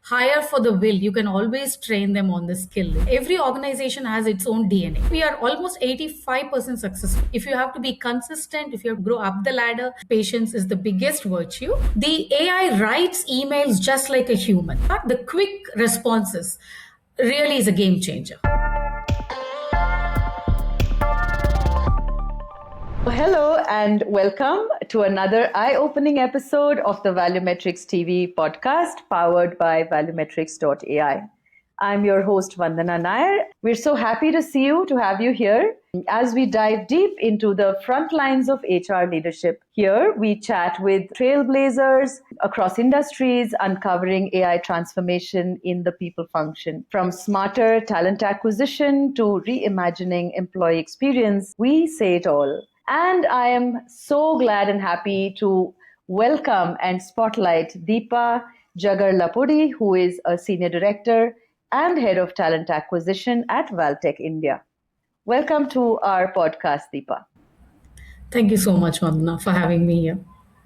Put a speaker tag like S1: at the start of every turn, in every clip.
S1: hire for the will. You can always train them on the skill. Every organization has its own DNA. We are almost 85% successful. If you have to be consistent, if you have to grow up the ladder, patience is the biggest virtue. The AI writes emails just like a human, but the quick responses really is a game changer.
S2: Hello and welcome to another eye-opening episode of the ValueMatrix TV podcast powered by ValueMatrix.ai. I'm your host Vandana Nair. We're so happy to have you here as we dive deep into the front lines of HR leadership. Here we chat with trailblazers across industries, uncovering AI transformation in the people function. From smarter talent acquisition to reimagining employee experience, we say it all. And I am so glad and happy to welcome and spotlight Deepa Jagarlapudi, who is a Senior Director and Head of Talent Acquisition at Valtech India. Welcome to our podcast, Deepa.
S1: Thank you so much, Vandana, for having me here.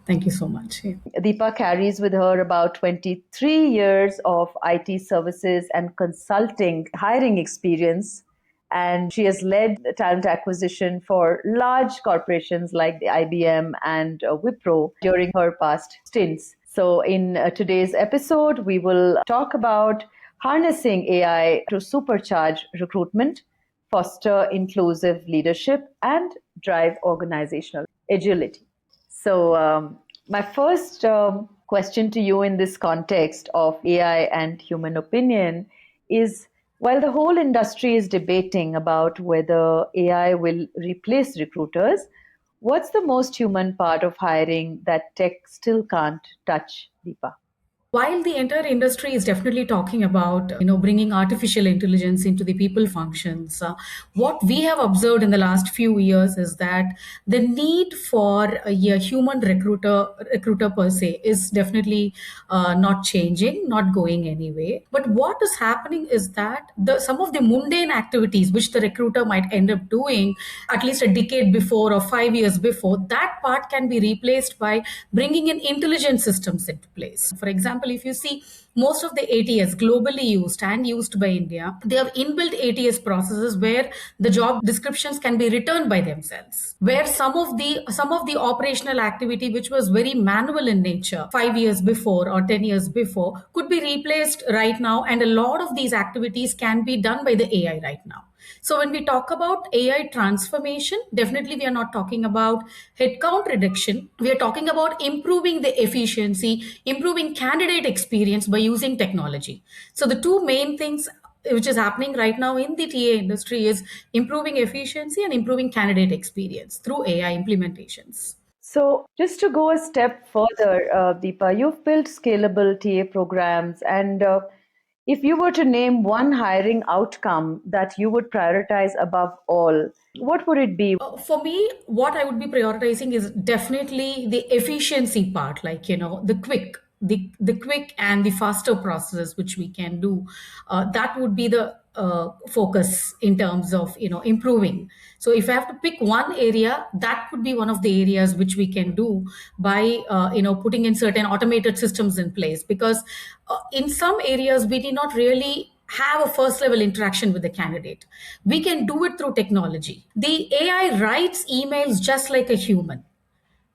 S1: Thank you so much. Yeah.
S2: Deepa carries with her about 23 years of IT services and consulting hiring experience. And she has led talent acquisition for large corporations like the IBM and Wipro during her past stints. So in today's episode, we will talk about harnessing AI to supercharge recruitment, foster inclusive leadership, and drive organizational agility. So my first question to you in this context of AI and human opinion is, while the whole industry is debating about whether AI will replace recruiters, what's the most human part of hiring that tech still can't touch, Deepa?
S1: While the entire industry is definitely talking about bringing artificial intelligence into the people functions, what we have observed in the last few years is that the need for a human recruiter per se is definitely not changing, not going anyway. But what is happening is that some of the mundane activities which the recruiter might end up doing at least a decade before or 5 years before, that part can be replaced by bringing in intelligent systems into place. For example, if you see most of the ATS globally used and used by India, they have inbuilt ATS processes where the job descriptions can be returned by themselves, where some of the operational activity which was very manual in nature 5 years before or 10 years before could be replaced right now, and a lot of these activities can be done by the AI right now. So when we talk about AI transformation, definitely we are not talking about headcount reduction. We are talking about improving the efficiency, improving candidate experience by using technology. So the two main things which is happening right now in the TA industry is improving efficiency and improving candidate experience through AI implementations.
S2: So just to go a step further, Deepa, you've built scalable TA programs, and if you were to name one hiring outcome that you would prioritize above all, what would it be?
S1: For me, what I would be prioritizing is definitely the efficiency part, like, the quick and the faster processes which we can do. That would be the focus in terms of, improving. So if I have to pick one area, that could be one of the areas which we can do by, putting in certain automated systems in place, because in some areas we did not really have a first level interaction with the candidate. We can do it through technology. The AI writes emails just like a human,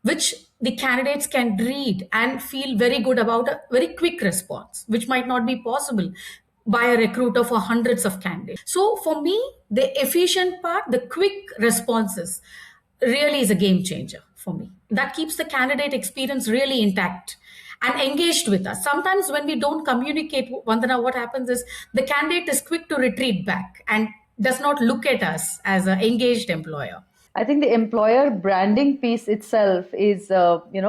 S1: which the candidates can read and feel very good about a very quick response, which might not be possible by a recruiter for hundreds of candidates. So for me, the efficient part, the quick responses really is a game changer for me. That keeps the candidate experience really intact and engaged with us. Sometimes when we don't communicate, Vandana, what happens is the candidate is quick to retreat back and does not look at us as an engaged employer.
S2: I think the employer branding piece itself is,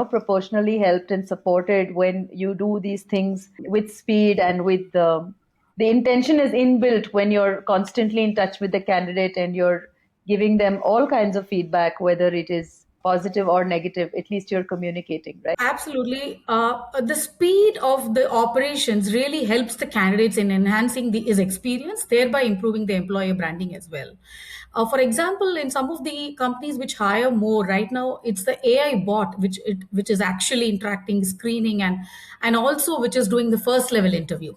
S2: proportionally helped and supported when you do these things with speed and with the intention is inbuilt when you're constantly in touch with the candidate and you're giving them all kinds of feedback, whether it is positive or negative, at least you're communicating, right?
S1: Absolutely. The speed of the operations really helps the candidates in enhancing his experience, thereby improving the employer branding as well. For example, in some of the companies which hire more right now, it's the AI bot which is actually interacting, screening, and also which is doing the first level interview.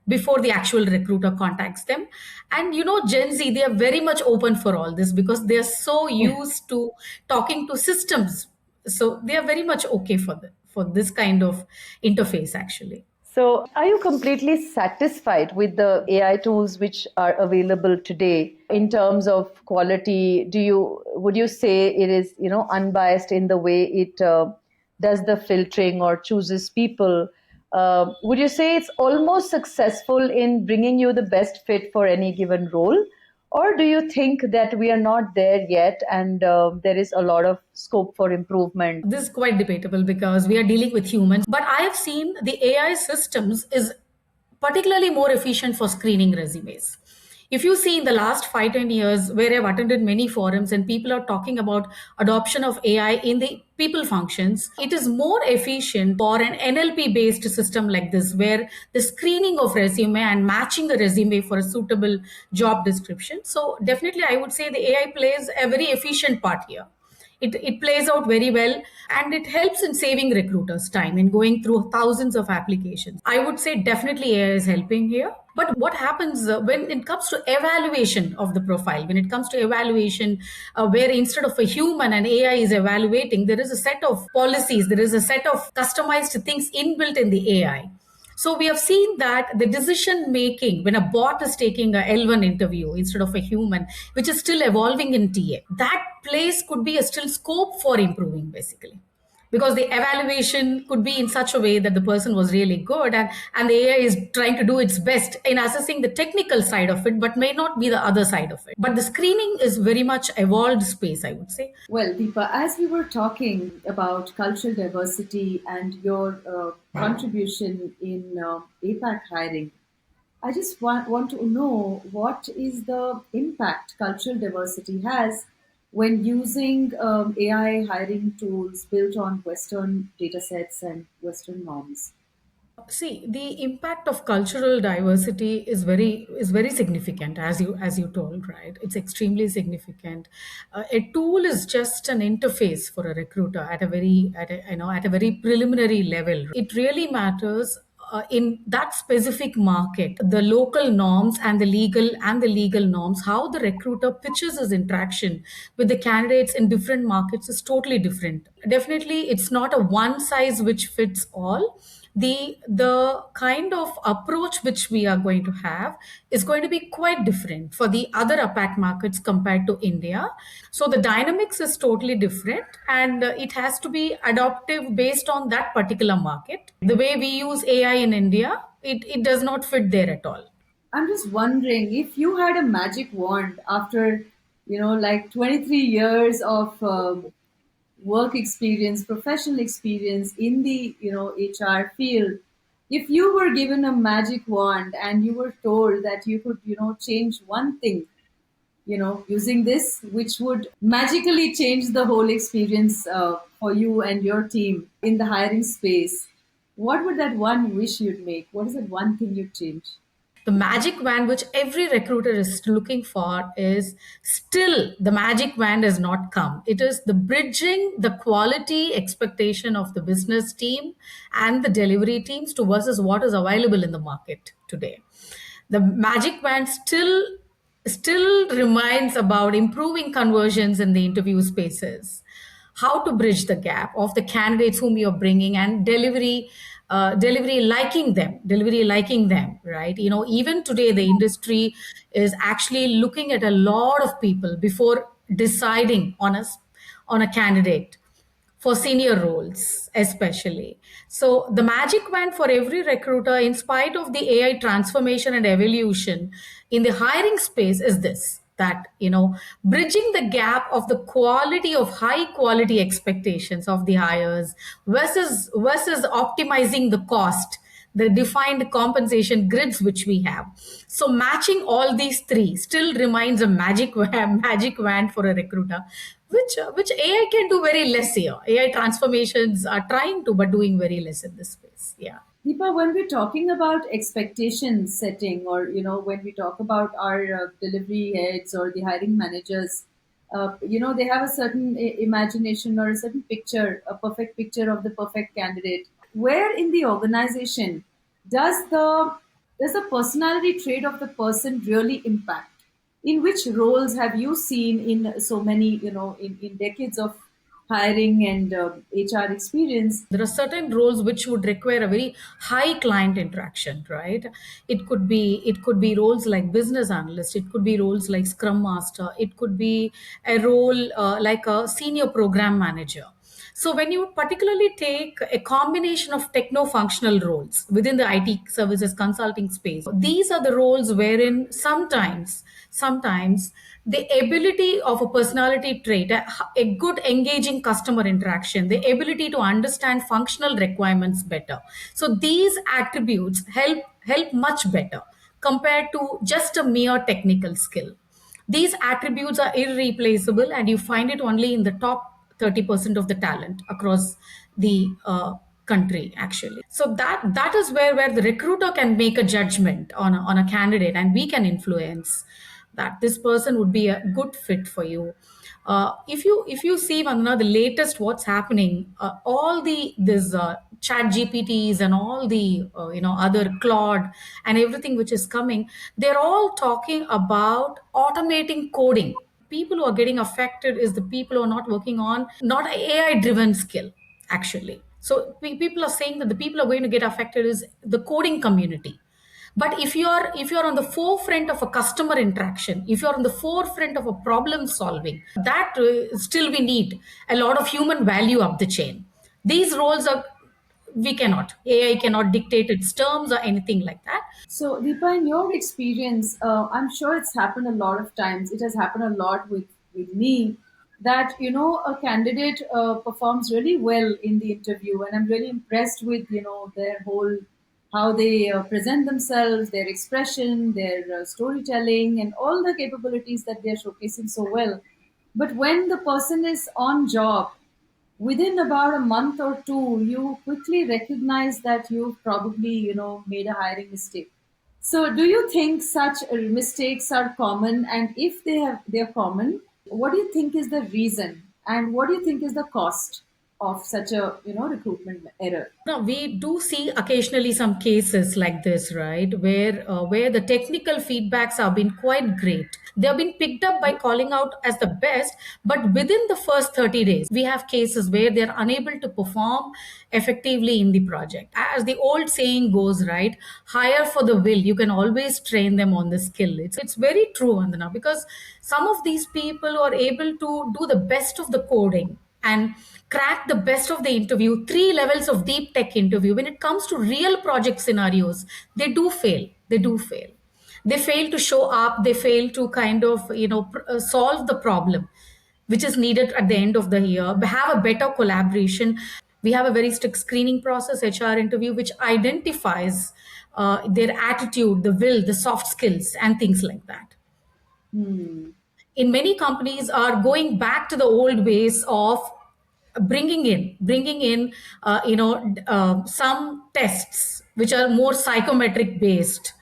S1: before the actual recruiter contacts them. And Gen Z, they are very much open for all this because they are so used to talking to systems. So they are very much okay for this kind of interface actually.
S2: So, are you completely satisfied with the AI tools which are available today in terms of quality? Would you say it is unbiased in the way it does the filtering or chooses people? Would you say it's almost successful in bringing you the best fit for any given role? Or do you think that we are not there yet and there is a lot of scope for improvement?
S1: This is quite debatable because we are dealing with humans, but I have seen the AI systems is particularly more efficient for screening resumes. If you see in the last 5-10 years, where I've attended many forums and people are talking about adoption of AI in the people functions, it is more efficient for an NLP based system like this, where the screening of resume and matching a resume for a suitable job description. So definitely I would say the AI plays a very efficient part here. It plays out very well, and it helps in saving recruiters time in going through thousands of applications. I would say definitely AI is helping here. But what happens when it comes to evaluation of the profile, when it comes to evaluation, where instead of a human and AI is evaluating, there is a set of policies, there is a set of customized things inbuilt in the AI. So we have seen that the decision making when a bot is taking a L1 interview instead of a human, which is still evolving in TA, that place could be a still scope for improving basically. Because the evaluation could be in such a way that the person was really good, and the AI is trying to do its best in assessing the technical side of it, but may not be the other side of it. But the screening is very much evolved space, I would say.
S3: Well, Deepa, as we were talking about cultural diversity and your contribution in APAC hiring, I just want to know what is the impact cultural diversity has when using AI hiring tools built on Western data sets and Western norms.
S1: See, the impact of cultural diversity is very significant, as you told, right? It's extremely significant. A tool is just an interface for a recruiter at a very preliminary level. It really matters in that specific market, the local norms and the legal norms, how the recruiter pitches his interaction with the candidates in different markets is totally different. Definitely, it's not a one size which fits all. The kind of approach which we are going to have is going to be quite different for the other APAC markets compared to India. So the dynamics is totally different, and it has to be adaptive based on that particular market. The way we use AI in India, it does not fit there at all.
S3: I'm just wondering if you had a magic wand after, like 23 years of work experience, professional experience in the HR field. If you were given a magic wand and you were told that you could change one thing, using this, which would magically change the whole experience for you and your team in the hiring space, what would that one wish you'd make? What is that one thing you'd change?
S1: The magic wand which every recruiter is looking for is still the magic wand has not come. It is the bridging the quality expectation of the business team and the delivery teams to versus what is available in the market today. The magic wand still reminds about improving conversions in the interview spaces, how to bridge the gap of the candidates whom you're bringing, and delivery liking them, right? Even today the industry is actually looking at a lot of people before deciding on a candidate for senior roles especially. So the magic wand for every recruiter, in spite of the AI transformation and evolution in the hiring space, is this: that bridging the gap of the quality of high quality expectations of the hires versus optimizing the cost, the defined compensation grids which we have. So matching all these three still remains a magic wand for a recruiter, which AI can do very less here. AI transformations are trying to, but doing very less in this space. Yeah.
S3: Deepa, when we're talking about expectation setting, or when we talk about our delivery heads or the hiring managers, they have a certain imagination or a certain picture, a perfect picture of the perfect candidate. Where in the organization does the does the personality trait of the person really impact? In which roles have you seen in so many, in decades of hiring and HR experience?
S1: There are certain roles which would require a very high client interaction, right? It could be roles like business analyst, it could be roles like scrum master, it could be a role like a senior program manager. So when you particularly take a combination of techno functional roles within the IT services consulting space, these are the roles wherein sometimes the ability of a personality trait, a good engaging customer interaction, the ability to understand functional requirements better. So these attributes help much better compared to just a mere technical skill. These attributes are irreplaceable, and you find it only in the top 30% of the talent across the country, actually. So that is where the recruiter can make a judgment on a candidate, and we can influence that this person would be a good fit for you. If you see, Vandana, the latest what's happening, all the this chat GPTs and all the other Claude and everything which is coming, they're all talking about automating coding. People who are getting affected is the people who are not working on not AI driven skill, actually. So people are saying that the people who are going to get affected is the coding community. But if you're on the forefront of a customer interaction, if you're on the forefront of a problem solving, that still we need a lot of human value up the chain. These roles are, we cannot, AI cannot dictate its terms or anything like that.
S3: So, Deepa, in your experience, I'm sure it's happened a lot of times. It has happened a lot with me that, a candidate performs really well in the interview, and I'm really impressed with, their whole, how they present themselves, their expression, their storytelling, and all the capabilities that they're showcasing so well. But when the person is on job, within about a month or two, you quickly recognize that you've probably, made a hiring mistake. So, do you think such mistakes are common? And if they're common, what do you think is the reason? And what do you think is the cost of such a recruitment error?
S1: No, we do see occasionally some cases like this, right, where the technical feedbacks have been quite great. They have been picked up by calling out as the best, but within the first 30 days, we have cases where they are unable to perform effectively in the project. As the old saying goes, right, hire for the will. You can always train them on the skill. It's very true, Vandana, because some of these people are able to do the best of the coding and crack the best of the interview, three levels of deep tech interview. When it comes to real project scenarios, they do fail. They fail to show up, they fail to kind of solve the problem which is needed at the end of the year, have a better collaboration. We have a very strict screening process, HR interview, which identifies their attitude, the will, the soft skills, and things like that.
S3: Hmm.
S1: In many companies are going back to the old ways of bringing in some tests which are more psychometric based,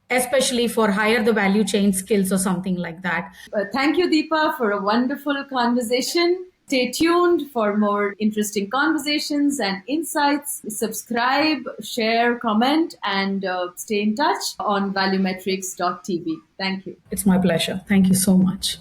S1: especially for higher the value chain skills or something like that.
S3: Thank you, Deepa, for a wonderful conversation. Stay tuned for more interesting conversations and insights. Subscribe, share, comment, and stay in touch on ValueMatrix.tv. Thank you.
S1: It's my pleasure. Thank you so much.